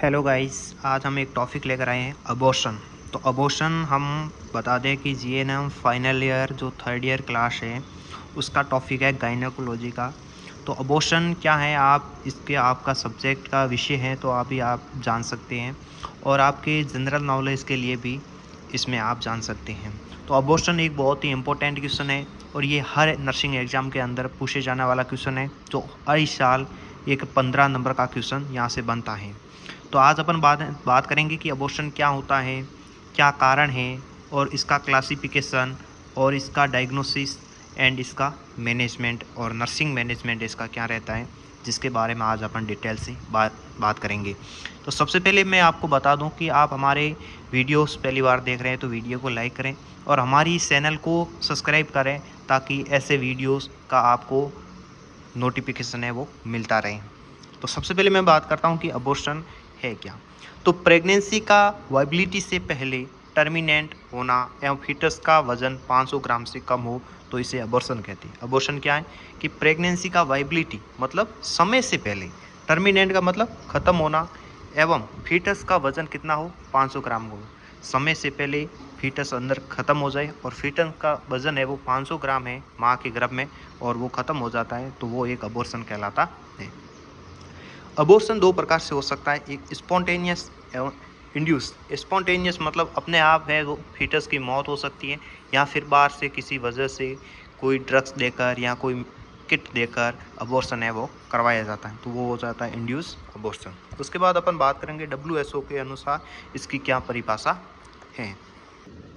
Hello guys, आज हम एक टॉपिक लेकर आए हैं अबॉर्शन। तो अबॉर्शन हम बता दें कि जीएनएम फाइनल ईयर जो थर्ड ईयर क्लास है उसका टॉपिक है गायनेकोलॉजी का। तो अबॉर्शन क्या है, आप इसके आपका सब्जेक्ट का विषय है तो आप जान सकते हैं और आपके जनरल नॉलेज के लिए भी इसमें आप जान सकते हैं। तो अबॉर्शन एक बहुत ही इम्पोर्टेंट क्वेश्चन है और ये हर नर्सिंग एग्ज़ाम के अंदर पूछे जाने वाला क्वेश्चन है जो हर साल एक 15 नंबर का क्वेश्चन यहाँ से बनता है। तो आज अपन बात करेंगे कि अबॉर्शन क्या होता है, क्या कारण है और इसका क्लासिफिकेशन और इसका डायग्नोसिस एंड इसका मैनेजमेंट और नर्सिंग मैनेजमेंट इसका क्या रहता है, जिसके बारे में आज अपन डिटेल से बात करेंगे। तो सबसे पहले मैं आपको बता दूं कि आप हमारे वीडियोस पहली बार देख रहे हैं तो वीडियो को लाइक करें और हमारी चैनल को सब्सक्राइब करें ताकि ऐसे वीडियोस का आपको नोटिफिकेशन है वो मिलता रहे। तो सबसे पहले मैं बात करता हूँ कि अबॉर्शन है क्या। तो प्रेगनेंसी का वायबिलिटी से पहले टर्मिनेंट होना एवं फीटस का वजन 500 ग्राम से कम हो तो इसे अबॉर्शन कहते हैं। अबॉर्शन क्या है कि प्रेगनेंसी का वायबिलिटी मतलब समय से पहले, टर्मिनेंट का मतलब ख़त्म होना, एवं फीटस का वजन कितना हो 500 ग्राम हो। समय से पहले फीटस अंदर ख़त्म हो जाए और फीटस का वजन है वो 500 ग्राम है माँ के गर्भ में और वो ख़त्म हो जाता है तो वो एक अबॉर्शन कहलाता है। अबॉर्शन दो प्रकार से हो सकता है, एक स्पॉन्टेनियस एवं इंड्यूस। स्पॉन्टेनियस मतलब अपने आप है वो फीटस की मौत हो सकती है या फिर बाहर से किसी वजह से कोई ड्रग्स देकर या कोई किट देकर अबॉर्शन है वो करवाया जाता है तो वो हो जाता है इंड्यूस अबॉर्शन। उसके बाद अपन बात करेंगे WHO के अनुसार इसकी क्या परिभाषा है।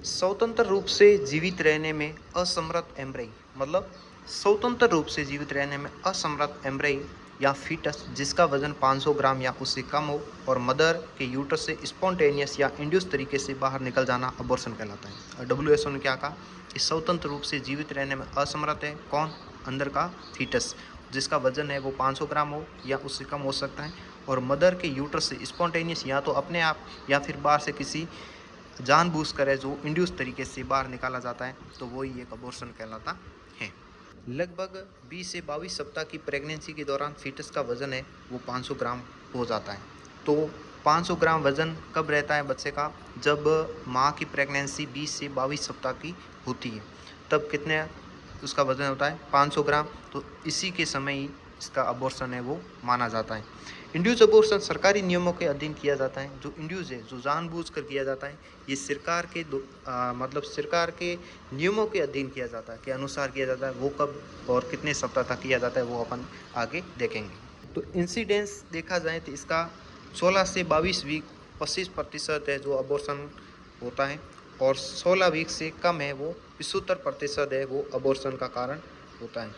स्वतंत्र रूप से जीवित रहने में असमर्थ एम्ब्रई मतलब स्वतंत्र रूप से जीवित रहने में असमर्थ एम्ब्रई या फीटस जिसका वजन 500 ग्राम या उससे कम हो और मदर के यूट्रस से स्पॉन्टेनियस या इंड्यूस तरीके से बाहर निकल जाना अबॉर्शन कहलाता है। और WHO ने क्या कहा कि स्वतंत्र रूप से जीवित रहने में असमर्थ है कौन, अंदर का फीटस जिसका वजन है वो 500 ग्राम हो या उससे कम हो सकता है और मदर के यूट्रस से स्पॉन्टेनियस या तो अपने आप या फिर बाहर से किसी जानबूझकर है जो इंड्यूस तरीके से बाहर निकाला जाता है तो वही एक अबॉर्शन कहलाता है। लगभग 20 से 22 सप्ताह की प्रेगनेंसी के दौरान फीटस का वजन है वो 500 ग्राम हो जाता है। तो 500 ग्राम वजन कब रहता है बच्चे का, जब माँ की प्रेगनेंसी 20 से 22 सप्ताह की होती है तब कितने उसका वजन होता है 500 ग्राम। तो इसी के समय ही इसका अबॉर्शन है वो माना जाता है। इंड्यूस अबॉर्शन सरकारी नियमों के अधीन किया जाता है। जो इंड्यूस है जो जानबूझकर किया जाता है ये सरकार के मतलब सरकार के नियमों के अधीन किया जाता है, के अनुसार किया जाता है। वो कब और कितने सप्ताह तक किया जाता है वो अपन आगे देखेंगे। तो इंसिडेंस देखा जाए तो इसका 16 से 22 वीक 25% है जो अबॉर्शन होता है और 16 वीक से कम है वो 75% है वो अबॉर्शन का कारण होता है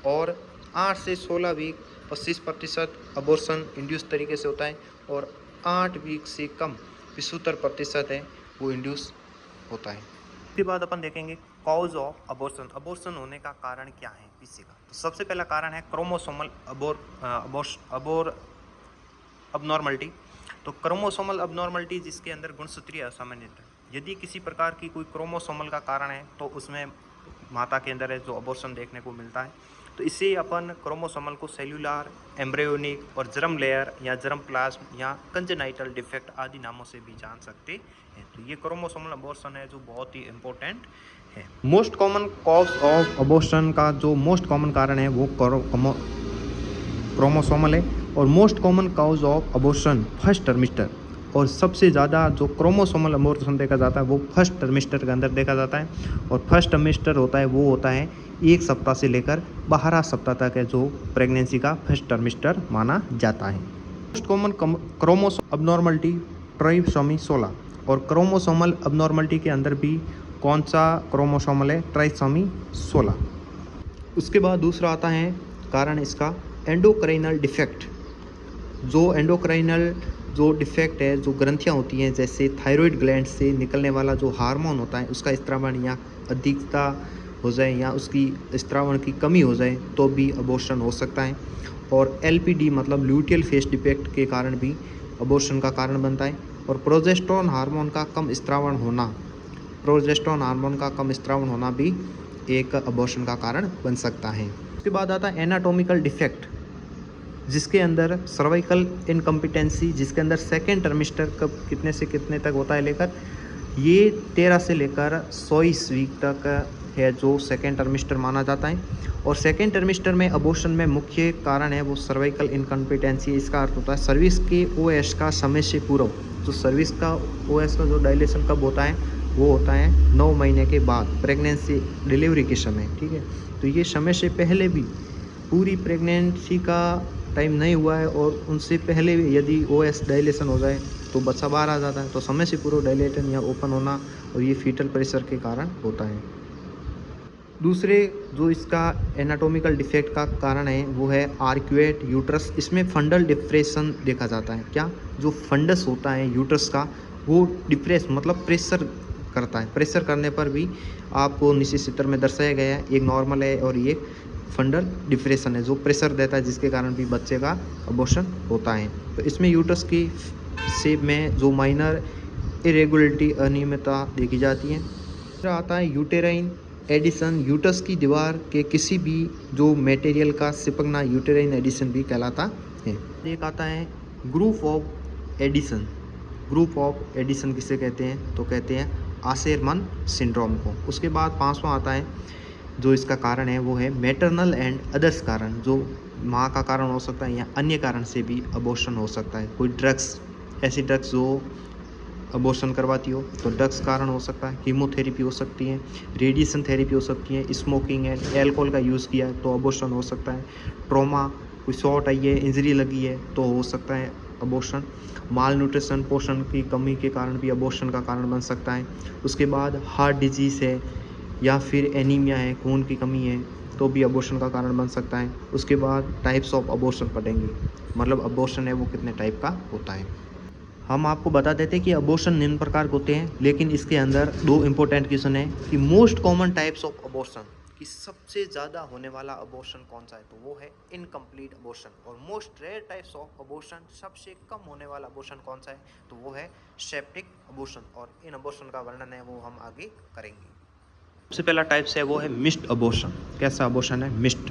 और 8 से 16 वीक 25% अबॉर्शन इंड्यूस तरीके से होता है और 8 वीक से कम 75% है वो इंड्यूस होता है। इसके बाद अपन देखेंगे कॉज ऑफ अबॉर्शन। अबॉर्शन होने का कारण क्या है पीछे का। तो सबसे पहला कारण है क्रोमोसोमल अबनॉर्मलिटी। तो क्रोमोसोमल अबनॉर्मलिटी जिसके अंदर गुणसूत्रीय असामान्यता, यदि किसी प्रकार की कोई क्रोमोसोमल का कारण है तो उसमें माता के अंदर है जो अबॉर्शन देखने को मिलता है। तो इससे अपन क्रोमोसोमल को सेल्यूलर, एम्ब्रियोनिक और जर्म लेयर या जर्म प्लाज्म या कंजेनाइटल डिफेक्ट आदि नामों से भी जान सकते हैं। तो ये क्रोमोसोमल अबॉर्शन है जो बहुत ही इंपॉर्टेंट है। Most common cause of abortion का जो मोस्ट कॉमन कारण है वो क्रोमोसोमल है और most common cause of abortion first trimester. और सबसे ज़्यादा जो क्रोमोसोमल अबॉर्शन देखा जाता है वो फर्स्ट ट्राइमेस्टर के अंदर देखा जाता है और फर्स्ट ट्राइमेस्टर होता है वो होता है 1 सप्ताह से लेकर 12 सप्ताह तक है जो प्रेगनेंसी का फर्स्ट ट्राइमेस्टर माना जाता है। Most common chromosome abnormality trisomy 16 और क्रोमोसोमल अबनॉर्मलिटी के अंदर भी कौन सा क्रोमोसोमल है, ट्राइसोमी 16। उसके बाद दूसरा आता है कारण इसका एंडोक्राइनल डिफेक्ट। जो एंडोक्राइनल जो डिफेक्ट है, जो ग्रंथियाँ होती हैं जैसे थायराइड ग्लैंड से निकलने वाला जो हार्मोन होता है उसका स्त्रावण या अधिकता हो जाए या उसकी स्त्रावण की कमी हो जाए तो भी अबॉर्शन हो सकता है। और LPD मतलब ल्यूटियल फेस डिफेक्ट के कारण भी अबॉर्शन का कारण बनता है। और प्रोजेस्टेरोन हार्मोन का कम स्त्रावण होना भी एक अबॉर्शन का कारण बन सकता है। उसके बाद आता है एनाटॉमिकल डिफेक्ट। जिसके अंदर सर्वाइकल इनकम्पिटेंसी, जिसके अंदर सेकेंड टर्मिस्टर कब कितने से कितने तक होता है लेकर, ये 13 से लेकर 24 वीक तक है जो सेकेंड टर्मिस्टर माना जाता है। और सेकेंड टर्मिस्टर में अबॉर्शन में मुख्य कारण है वो सर्वाइकल इनकम्पिटेंसी। इसका अर्थ होता है सर्विस के ओएस का समय से पूर्व। जो सर्विस का ओएस का जो डायलेशन कब होता है वो होता है 9 महीने के बाद, प्रेगनेंसी डिलीवरी के समय, ठीक है। तो ये समय से पहले भी पूरी प्रेगनेंसी का टाइम नहीं हुआ है और उनसे पहले भी यदि ओएस डायलेशन हो जाए तो बच्चा बाहर आ जाता है। तो समय से पूर्व डायलेटन या ओपन होना, और ये फीटल प्रेशर के कारण होता है। दूसरे जो इसका एनाटॉमिकल डिफेक्ट का कारण है वो है आर्क्यूएट यूट्रस। इसमें फंडल डिप्रेशन देखा जाता है। क्या, जो फंडस होता है यूट्रस का वो डिप्रेस मतलब प्रेशर करता है। प्रेशर करने पर भी आपको नीचे चित्र में दर्शाया गया है, एक नॉर्मल है और ये फंडल डिप्रेशन है जो प्रेशर देता है, जिसके कारण भी बच्चे का अबॉर्शन होता है। तो इसमें यूट्रस की शेप में जो माइनर इरेगुलरिटी, अनियमितता देखी जाती है। फिर आता है यूटेराइन एडिशन। यूट्रस की दीवार के किसी भी जो मटेरियल का चिपकना यूटेराइन एडिशन भी कहलाता है। एक आता है group of addition. Group of addition किसे कहते हैं तो कहते हैं आशेरमन सिंड्रोम को। उसके बाद 5वां आता है जो इसका कारण है वो है मैटरनल एंड अदर्स कारण। जो माँ का कारण हो सकता है या अन्य कारण से भी अबॉर्शन हो सकता है। कोई ड्रग्स, ऐसी ड्रग्स जो अबॉर्शन करवाती हो तो ड्रग्स कारण हो सकता है। कीमोथेरेपी हो सकती है, रेडिएशन थेरेपी हो सकती है, स्मोकिंग एंड एल्कोहल का यूज़ किया है तो अबॉर्शन हो सकता है। ट्रॉमा, कोई शॉट आई है, इंजरी लगी है तो हो सकता है अबॉर्शन। माल न्यूट्रिशन, पोषण की कमी के कारण भी अबॉर्शन का कारण बन सकता है। उसके बाद हार्ट डिजीज़ है या फिर एनीमिया है, खून की कमी है तो भी अबॉर्शन का कारण बन सकता है। उसके बाद टाइप्स ऑफ अबॉर्शन पढ़ेंगे, मतलब अबॉर्शन है वो कितने टाइप का होता है। हम आपको बता देते हैं कि अबॉर्शन निम्न प्रकार के होते हैं, लेकिन इसके अंदर 2 इंपॉर्टेंट क्वेश्चन है कि most common types of abortion, कि सबसे ज़्यादा होने वाला अबॉर्शन कौन सा है तो वो है इनकम्प्लीट अबॉर्शन। और most rare types of abortion, सबसे कम होने वाला अबॉर्शन कौन सा है तो वो है सेप्टिक अबॉर्शन। और इन अबॉर्शन का वर्णन है वो हम आगे करेंगे। सबसे पहला टाइप्स है वो है मिस्ड अबॉर्शन। कैसा अबॉर्शन है? मिस्ड।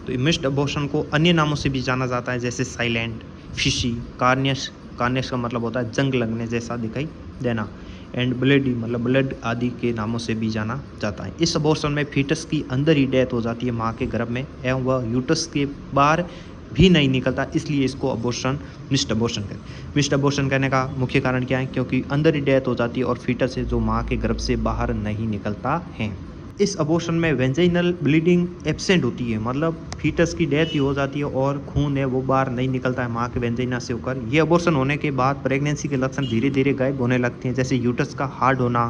तो ये मिस्ड अबॉर्शन को अन्य नामों से भी जाना जाता है, जैसे साइलेंट, फिशी, कार्नियस। कार्नियस का मतलब होता है जंग लगने जैसा दिखाई देना, एंड ब्लडी मतलब ब्लड आदि के नामों से भी जाना जाता है। इस अबॉर्शन में फीटस की अंदर ही डेथ हो जाती है माँ के गर्भ में, एवं वह यूट्रस के बाहर भी नहीं निकलता, इसलिए इसको अबॉर्शन मिस्ड अबॉर्शन कहते हैं। मिस्ड अबॉर्शन कहने का मुख्य कारण क्या है? क्योंकि अंदर ही डेथ हो जाती है और फीटस है जो माँ के गर्भ से बाहर नहीं निकलता है। इस अबॉर्शन में वेंजाइनल ब्लीडिंग एब्सेंट होती है, मतलब फीटस की डेथ ही हो जाती है और खून है वो बाहर नहीं निकलता है माँ के वेंजाइना से होकर। ये अबॉर्शन होने के बाद प्रेगनेंसी के लक्षण धीरे धीरे गायब होने लगते हैं, जैसे यूट्रस का हार्ड होना,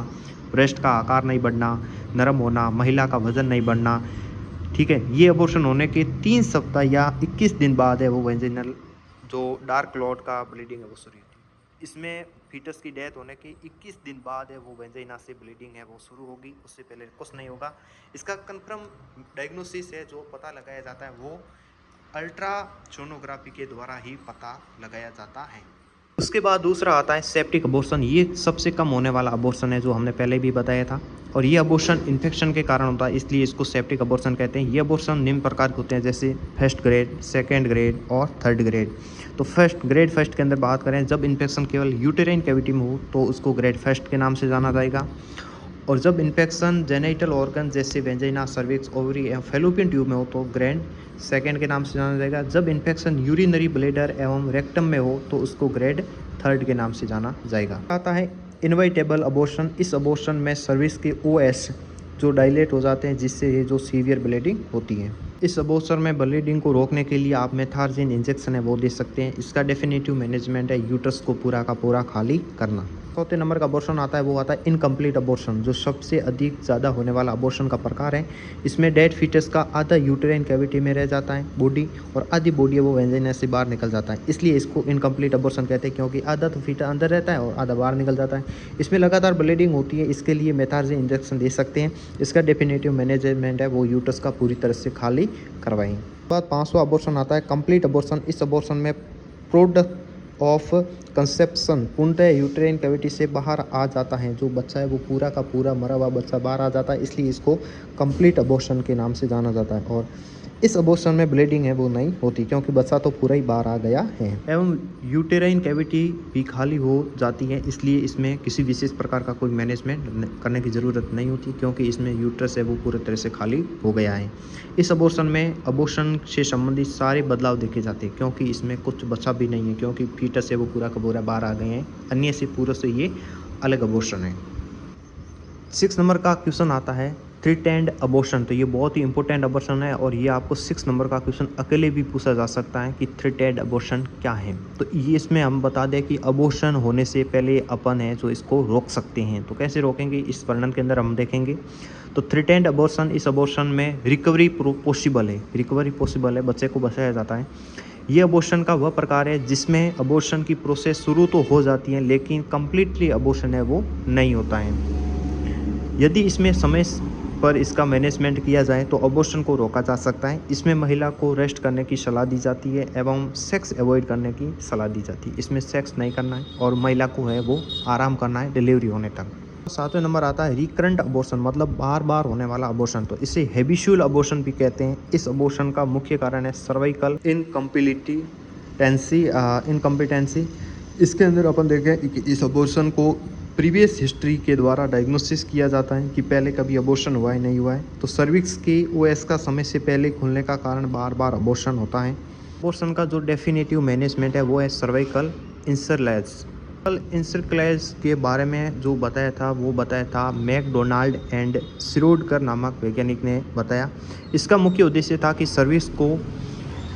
ब्रेस्ट का आकार नहीं बढ़ना, नरम होना, महिला का वजन नहीं बढ़ना। ठीक है, ये अबॉर्शन होने के 3 सप्ताह या 21 दिन बाद है वो वेंजाइनल जो डार्क क्लॉट का ब्लीडिंग है वो शुरू होती है। इसमें फीटस की डेथ होने के 21 दिन बाद है वो वेंजाइना से ब्लीडिंग है वो शुरू होगी, उससे पहले कुछ नहीं होगा। इसका कंफर्म डायग्नोसिस है जो पता लगाया जाता है वो अल्ट्रासोनोग्राफी के द्वारा ही पता लगाया जाता है। उसके बाद दूसरा आता है सेप्टिक अबॉर्शन। ये सबसे कम होने वाला अबॉर्शन है जो हमने पहले भी बताया था, और ये अबॉर्शन इन्फेक्शन के कारण होता है, इसलिए इसको सेप्टिक अबॉर्शन कहते हैं। ये अबॉर्शन निम्न प्रकार के होते हैं, जैसे फर्स्ट ग्रेड, सेकंड ग्रेड और थर्ड ग्रेड। तो फर्स्ट के अंदर बात करें, जब इन्फेक्शन केवल यूटेराइन कैविटी में हो तो उसको ग्रेड फर्स्ट के नाम से जाना जाएगा। और जब इन्फेक्शन जेनिटल ऑर्गन जैसे वेंजाइना, सर्विक्स, ओवरी एवं फैलोपियन ट्यूब में हो तो ग्रेड सेकेंड के नाम से जाना जाएगा। जब इन्फेक्शन यूरिनरी ब्लैडर एवं रेक्टम में हो तो उसको ग्रेड थर्ड के नाम से जाना जाएगा। आता है इनवाइटेबल अबॉर्शन। इस अबॉर्शन में सर्विक्स के ओएस जो डायलेट हो जाते हैं, जिससे ये जो सीवियर ब्लीडिंग होती है। इस अबॉर्शन में ब्लीडिंग को रोकने के लिए आप मेथार्जिन इंजेक्शन है वो दे सकते हैं। इसका डेफिनेटिव मैनेजमेंट है यूट्रस को पूरा का पूरा खाली करना। चौथे नंबर का अबॉर्शन आता है वो आता है इनकम्प्लीट अबॉर्शन, जो सबसे अधिक ज़्यादा होने वाला अबॉर्शन का प्रकार है। इसमें डेड फीटस का आधा यूटेराइन कैविटी में रह जाता है बॉडी, और आधी बॉडी है वो वेंजाइना से बाहर निकल जाता है, इसलिए इसको इनकम्प्लीट अबॉर्शन कहते हैं, क्योंकि आधा तो फीटा अंदर रहता है और आधा बाहर निकल जाता है। इसमें लगातार ब्लीडिंग होती है, इसके लिए मेथार्जिन इंजेक्शन दे सकते हैं। इसका डेफिनेटिव मैनेजमेंट है वो यूट्रस का पूरी तरह से खाली करवाएं। बाद 5वां अबॉर्शन आता है कंप्लीट अबॉर्शन। इस अबॉर्शन में प्रोडक्ट ऑफ कंसेप्शन पूर्णतः यूटेराइन कैविटी से बाहर आ जाता है, जो बच्चा है वो पूरा का पूरा मरा हुआ बच्चा बाहर आ जाता है, इसलिए इसको कंप्लीट अबॉर्शन के नाम से जाना जाता है। और इस अबॉर्शन में ब्लीडिंग है वो नहीं होती क्योंकि बच्चा तो पूरा ही बाहर आ गया है। एवं यूटेराइन कैविटी भी खाली हो जाती है, इसलिए इसमें किसी विशेष प्रकार का कोई मैनेजमेंट करने की ज़रूरत नहीं होती क्योंकि इसमें यूट्रस है वो पूरी तरह से खाली हो गया है। इस अबॉर्शन में अबॉर्शन से संबंधित सारे बदलाव देखे जाते हैं क्योंकि इसमें कुछ बचा भी नहीं है क्योंकि फीटस है वो पूरा का पूरा बाहर आ गए हैं, अन्य से पूरे से ये अलग अबॉर्शन है। 6 नंबर का क्वेश्चन आता है थ्रेटेंड अबॉर्शन। तो ये बहुत ही इंपॉर्टेंट अबॉर्शन है और ये आपको 6 नंबर का क्वेश्चन अकेले भी पूछा जा सकता है कि थ्रेटेंड अबॉर्शन क्या है। तो ये इसमें हम बता दें कि अबॉर्शन होने से पहले अपन है जो इसको रोक सकते हैं। तो कैसे रोकेंगे इस वर्णन के अंदर हम देखेंगे। तो थ्रेटेंड अबॉर्शन, इस अबॉर्शन में रिकवरी पॉसिबल है, बच्चे को बचाया जाता है। ये अबॉर्शन का वह प्रकार है जिसमें अबॉर्शन की प्रोसेस शुरू तो हो जाती है लेकिन कम्प्लीटली अबॉर्शन है वो नहीं होता है। यदि इसमें समय पर इसका मैनेजमेंट किया जाए तो अबॉर्शन को रोका जा सकता है। इसमें महिला को रेस्ट करने की सलाह दी जाती है एवं सेक्स अवॉइड करने की सलाह दी जाती है। इसमें सेक्स नहीं करना है और महिला को है वो आराम करना है डिलीवरी होने तक। 7वें नंबर आता है रिकरेंट अबॉर्शन, मतलब बार बार होने वाला अबॉर्शन। तो इसे हैबिचुअल अबॉर्शन भी कहते हैं। इस अबॉर्शन का मुख्य कारण है सर्वाइकल इनकम्पिटेंसी। इसके अंदर अपन देखें कि इस अबॉर्शन को प्रीवियस हिस्ट्री के द्वारा डायग्नोसिस किया जाता है कि पहले कभी अबॉर्शन हुआ है नहीं हुआ है। तो सर्विक्स के ओएस का समय से पहले खुलने का कारण बार बार अबॉर्शन होता है। अबॉर्शन का जो डेफिनेटिव मैनेजमेंट है वो है सर्वाइकल इंसर्क्लेज के बारे में जो बताया था मैकडोनाल्ड एंड शिरोडकर नामक वैज्ञानिक ने बताया। इसका मुख्य उद्देश्य था कि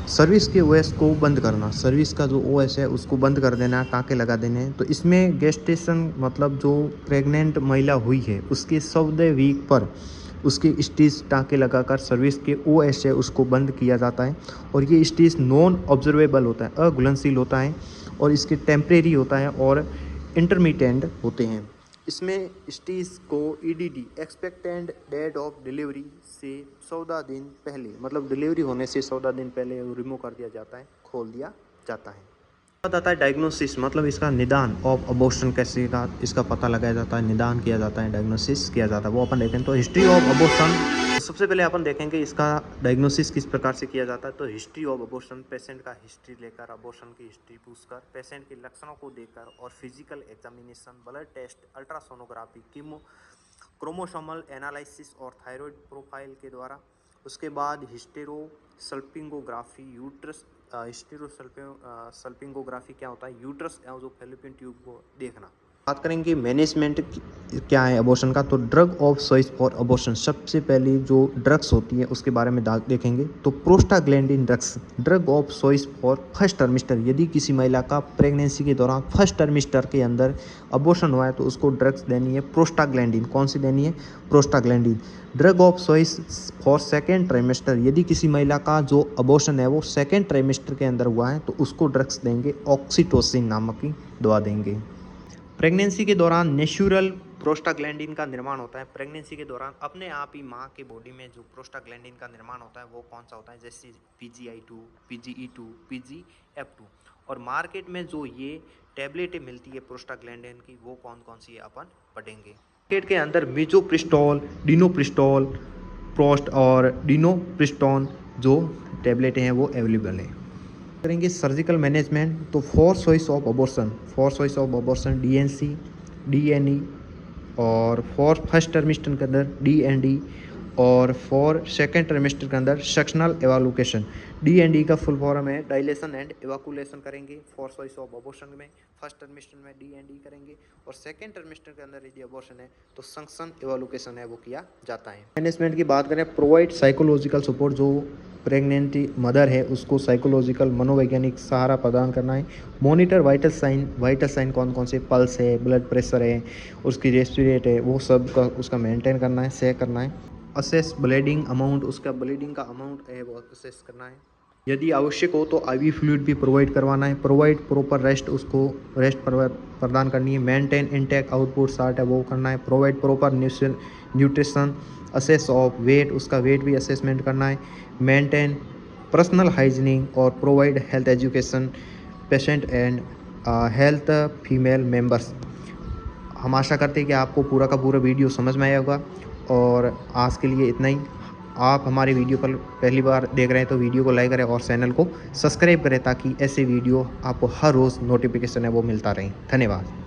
सर्विस के ओएस को बंद करना, सर्विस का जो ओएस है उसको बंद कर देना, टाँके लगा देने। तो इसमें गेस्टेशन मतलब जो प्रेग्नेंट महिला हुई है उसके 14वें वीक पर उसके स्टेज टाँके लगाकर सर्विस के ओएस है उसको बंद किया जाता है। और ये स्टेज नॉन ऑब्जर्वेबल होता है, अघुलनशील होता है और इसके टेम्परेरी होता है और इंटरमिटेंट होते हैं। इसमें स्टेज को EDD expectant date of delivery से 14 दिन पहले, मतलब डिलीवरी होने से 14 दिन पहले रिमूव कर दिया जाता है, खोल दिया जाता है। बात आता है डायग्नोसिस, मतलब इसका निदान ऑफ अबॉर्शन कैसे का इसका पता लगाया जाता है, निदान किया जाता है, डायग्नोसिस किया जाता है, वो अपन देखें। तो हिस्ट्री ऑफ अबॉर्शन सबसे पहले अपन देखेंगे इसका डायग्नोसिस किस प्रकार से किया जाता है। तो हिस्ट्री ऑफ अबॉर्शन, पेशेंट का हिस्ट्री लेकर, अबॉर्शन की हिस्ट्री पूछकर, पेशेंट के लक्षणों को देखकर और physical examination, blood test, ultrasonography, chromosomal analysis और थायराइड प्रोफाइल के द्वारा। उसके बाद हिस्टेरोसल्पिंगोग्राफी, हिस्टेरोसल्पिंगोग्राफी क्या होता है, यूट्रस जो फैलोपियन ट्यूब को देखना। बात करेंगे मैनेजमेंट क्या है अबॉर्शन का। तो drug of choice for abortion, सबसे पहले जो ड्रग्स होती है उसके बारे में देखेंगे। तो prostaglandin drugs, drug of choice for first trimester, यदि किसी महिला का प्रेगनेंसी के दौरान फर्स्ट ट्राइमेस्टर के अंदर अबॉर्शन हुआ है तो उसको ड्रग्स देनी है प्रोस्टाग्लैंडिन। कौन सी देनी है, prostaglandin. Drug of choice for second trimester, यदि किसी महिला का जो अबॉर्शन है वो सेकेंड ट्राइमेस्टर के अंदर हुआ है तो उसको ड्रग्स देंगे, ऑक्सीटोसिन नामक की दवा देंगे। प्रेगनेंसी के दौरान नेचुरल प्रोस्टाग्लैंडिन का निर्माण होता है। प्रेगनेंसी के दौरान अपने आप ही माँ के बॉडी में जो प्रोस्टाग्लैंडिन का निर्माण होता है वो कौन सा होता है, जैसे PGI2, PGE2, PGF2। और मार्केट में जो ये टैबलेटें मिलती है प्रोस्टाग्लैंडिन की वो कौन कौन सी है अपन पढ़ेंगे। मार्केट के अंदर मिजोप्रिस्टोल, डिनोप्रिस्टोल, प्रोस्ट और डिनोप्रिस्टोन जो टैबलेटें हैं वो अवेलेबल है। करेंगे सर्जिकल मैनेजमेंट। तो for choice of abortion DNC, DNE और फॉर फर्स्ट ट्राइमेस्टर के अंदर DND और फॉर सेकेंड ट्राइमेस्टर के अंदर सेक्शनल एवालुकेशन। DND का फुल फॉर्म है डायलेशन एंड एवाकुलेशन करेंगे फॉर चॉइस ऑफ अबॉर्शन में। फर्स्ट ट्राइमेस्टर में DND करेंगे और सेकेंड ट्राइमेस्टर के अंदर यदि अबॉर्शन है तो सेक्शन एवालुकेशन है वो किया जाता है। मैनेजमेंट की बात करें, प्रोवाइड साइकोलॉजिकल सपोर्ट, जो प्रेग्नेंट मदर है उसको साइकोलॉजिकल मनोवैज्ञानिक सहारा प्रदान करना है। मॉनिटर वाइटल साइन कौन कौन से, पल्स है, ब्लड प्रेशर है, उसकी रेस्पिरेट है, वो सब का उसका मेंटेन करना है, चेक करना है। असेस ब्लीडिंग अमाउंट, उसका ब्लीडिंग का अमाउंट है वो असेस करना है। यदि आवश्यक हो तो IV फ्लूइड भी प्रोवाइड करवाना है। प्रोवाइड प्रॉपर रेस्ट, उसको रेस्ट प्रदान करनी है। मेंटेन इंटेक आउटपुट सार्ट है वो करना है। Provide proper nutrition. Assess of weight, उसका वेट भी असेसमेंट करना है। मेंटेन पर्सनल हाइजीनिंग और provide health education patient and health female members. हम आशा करते हैं कि आपको पूरा का पूरा वीडियो समझ में आया होगा और आज के लिए इतना ही। आप हमारी वीडियो पर पहली बार देख रहे हैं तो वीडियो को लाइक करें और चैनल को सब्सक्राइब करें ताकि ऐसे वीडियो आपको हर रोज़ नोटिफिकेशन है वो मिलता रहे। धन्यवाद।